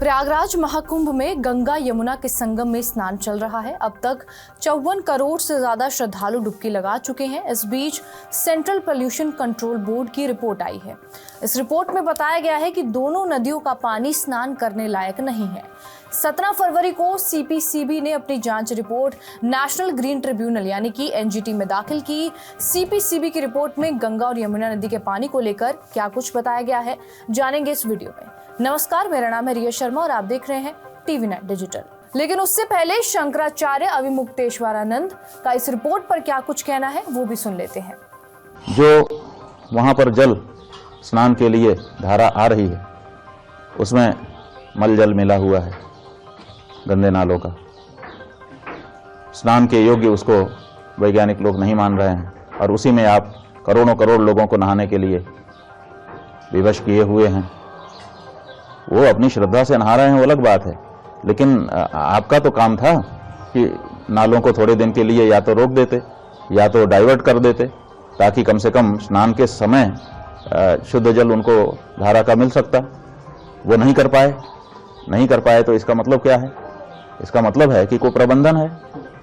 प्रयागराज महाकुंभ में गंगा यमुना के संगम में स्नान चल रहा है। अब तक 54 करोड़ से ज्यादा श्रद्धालु डुबकी लगा चुके हैं। इस बीच सेंट्रल पोल्यूशन कंट्रोल बोर्ड की रिपोर्ट आई है। इस रिपोर्ट में बताया गया है कि दोनों नदियों का पानी स्नान करने लायक नहीं है। 17 फरवरी को सीपीसीबी ने अपनी जांच रिपोर्ट नेशनल ग्रीन ट्रिब्यूनल यानी कि एनजीटी में दाखिल की। सीपीसीबी की रिपोर्ट में गंगा और यमुना नदी के पानी को लेकर क्या कुछ बताया गया है, जानेंगे इस वीडियो में। नमस्कार, मेरा नाम है रिया शर्मा और आप देख रहे हैं टीवी9 डिजिटल। लेकिन उससे पहले शंकराचार्य अविमुक्तेश्वरानंद का इस रिपोर्ट पर क्या कुछ कहना है वो भी सुन लेते हैं। जो वहां पर जल स्नान के लिए धारा आ रही है उसमें मल जल मिला हुआ है, गंदे नालों का। स्नान के योग्य उसको वैज्ञानिक लोग नहीं मान रहे हैं और उसी में आप करोड़ों करोड़ लोगों को नहाने के लिए विवश किए हुए हैं। वो अपनी श्रद्धा से नहा रहे हैं, वो अलग बात है, लेकिन आपका तो काम था कि नालों को थोड़े दिन के लिए या तो रोक देते या तो डाइवर्ट कर देते, ताकि कम से कम स्नान के समय शुद्ध जल उनको धारा का मिल सकता। वो नहीं कर पाए तो इसका मतलब क्या है? इसका मतलब है कि कोई प्रबंधन है।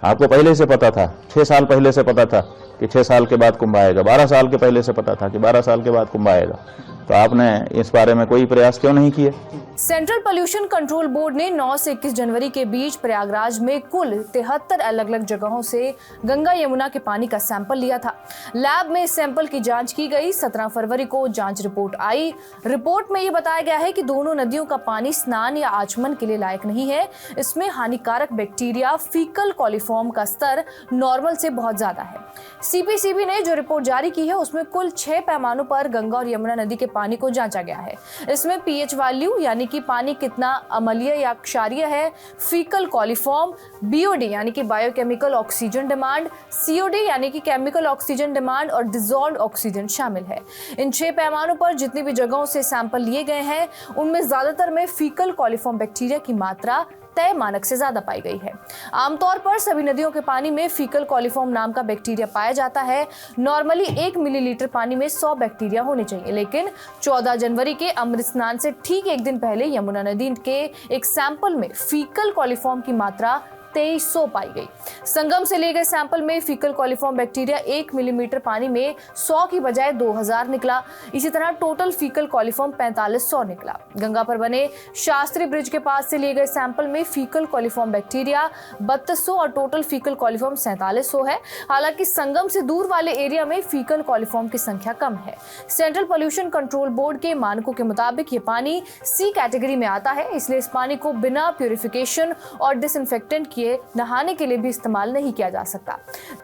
आपको पहले से पता था, 6 साल पहले से पता था कि 6 साल के बाद कुंभ आएगा, 12 साल के पहले से पता था कि 12 साल के बाद कुंभ आएगा, तो आपने इस बारे में कोई प्रयास क्यों नहीं किए? सेंट्रल पोल्यूशन कंट्रोल बोर्ड ने 9 से 21 जनवरी के बीच प्रयागराज में कुल 73 अलग अलग जगहों से गंगा यमुना के पानी का सैंपल लिया था। लैब में इस सैंपल की जांच की गई। 17 फरवरी को जांच रिपोर्ट आई। रिपोर्ट में ये बताया गया है कि दोनों नदियों का पानी स्नान या आचमन के लिए लायक नहीं है। इसमें हानिकारक बैक्टीरिया फीकल कॉलीफॉर्म का स्तर नॉर्मल से बहुत ज्यादा है। सीपीसीबी ने जो रिपोर्ट जारी की है उसमें कुल 6 पैमानों पर गंगा और यमुना नदी के पानी को जांचा गया है। इसमें पीएच वैल्यू यानी कि पानी कितना अम्लीय या क्षारीय है, फीकल कॉलीफॉर्म, बीओडी यानी कि बायोकेमिकल ऑक्सीजन डिमांड, सीओडी यानी कि केमिकल ऑक्सीजन डिमांड और डिसॉल्व्ड ऑक्सीजन शामिल है। इन 6 पैमानों पर जितनी भी जगहों से सैंपल लिए गए हैं उनमें ज्यादातर में फीकल कॉलीफॉर्म बैक्टीरिया की मात्रा तय मानक से ज्यादा पाई गई है। आमतौर पर सभी नदियों के पानी में फीकल कॉलीफॉर्म नाम का बैक्टीरिया पाया जाता है। नॉर्मली 1 मिलीलीटर पानी में 100 बैक्टीरिया होने चाहिए, लेकिन 14 जनवरी के अमृत स्नान से ठीक एक दिन पहले यमुना नदी के एक सैंपल में फीकल कॉलीफॉर्म की मात्रा 2300 पाई गई। संगम से लिए गए सैंपल में फीकल कॉलीफॉर्म बैक्टीरिया 1 मिलीमीटर पानी में 100 की बजाय 2000 निकला। इसी तरह टोटल फीकल कॉलीफॉर्म 4500 निकला। गंगा पर बने शास्त्री ब्रिज के पास से लिए गए सैंपल में फीकल कॉलीफॉर्म बैक्टीरिया 3200 और टोटल फीकल कॉलीफॉर्म 4700 है। हालांकि संगम से दूर वाले एरिया में फीकल कॉलीफॉर्म की संख्या कम है। सेंट्रल पोल्यूशन कंट्रोल बोर्ड के मानकों के मुताबिक ये पानी सी कैटेगरी में आता है, इसलिए इस पानी को बिना प्यूरिफिकेशन और डिसइंफेक्टेंट किए नहाने के लिए भी इस्तेमाल नहीं किया जा सकता।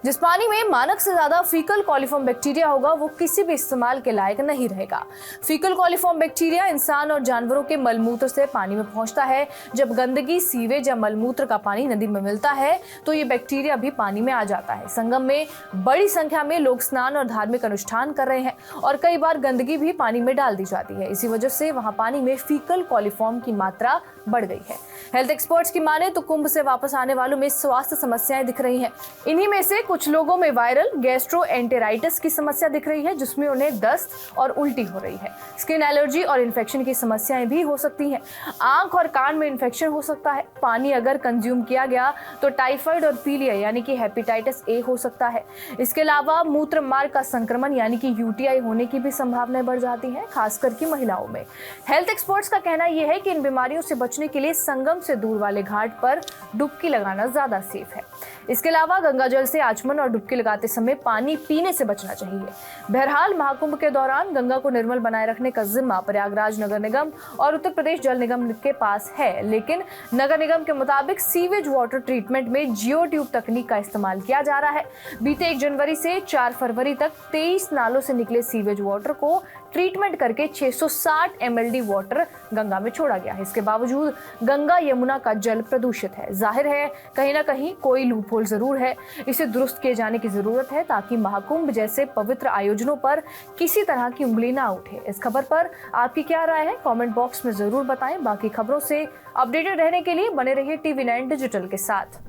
जिस पानी में मानक से ज्यादा फीकल कॉलीफॉर्म बैक्टीरिया होगा वो किसी भी इस्तेमाल के लायक नहीं रहेगा। फीकल कॉलीफॉर्म बैक्टीरिया इंसान और जानवरों के मलमूत्र से पानी में पहुंचता है। जब गंदगी, सीवेज या मलमूत्र का पानी नदी में मिलता है तो ये बैक्टीरिया भी पानी में आ जाता है। संगम में बड़ी संख्या में लोग स्नान और धार्मिक अनुष्ठान कर रहे हैं और कई बार गंदगी भी पानी में डाल दी जाती है। इसी वजह से वहां पानी में फीकल कॉलीफॉर्म की मात्रा बढ़ गई है। हेल्थ एक्सपर्ट्स की माने तो कुंभ से वापस आने वालों में स्वास्थ्य समस्याएं दिख रही हैं। इन्हीं में से कुछ लोगों में वायरल गैस्ट्रोएंटेराइटिस की समस्या दिख रही है, जिसमें उन्हें दस्त और उल्टी हो रही है। स्किन एलर्जी और इन्फेक्शन की समस्याएं भी हो सकती हैं। आंख और कान में इन्फेक्शन हो सकता है। पानी अगर कंज्यूम किया गया तो टाइफाइड और पीलिया यानी कि हेपेटाइटिस ए हो सकता है। इसके अलावा मूत्र मार्ग का संक्रमण यानी कि यूटीआई होने की भी संभावनाएं बढ़ जाती हैं, खासकर की महिलाओं में। हेल्थ एक्सपर्ट्स का कहना यह है कि इन बीमारियों से बचने के लिए संगम से दूर वाले घाट पर डुबकी लगाना ज्यादा सेफ है। इसके अलावा गंगा जल से आचमन और डुबकी लगाते समय पानी पीने से बचना चाहिए। बहरहाल महाकुंभ के दौरान गंगा को निर्मल बनाए रखने का जिम्मा प्रयागराज नगर निगम और उत्तर प्रदेश जल निगम के पास है, लेकिन नगर निगम के मुताबिक सीवेज वाटर ट्रीटमेंट में जियो ट्यूब तकनीक का इस्तेमाल किया जा रहा है। बीते 1 जनवरी से 4 फरवरी तक 23 नालों से निकले सीवेज वाटर को ट्रीटमेंट करके 660 mld वाटर गंगा में छोड़ा गया है। इसके बावजूद गंगा यमुना का जल प्रदूषित है। जाहिर है कहीं ना कहीं कोई लूपहोल जरूर है। इसे दुरुस्त किए जाने की जरूरत है ताकि महाकुंभ जैसे पवित्र आयोजनों पर किसी तरह की उंगली ना उठे। इस खबर पर आपकी क्या राय है, कमेंट बॉक्स में जरूर बताएं। बाकी खबरों से अपडेटेड रहने के लिए बने रहिए टीवी9 डिजिटल के साथ।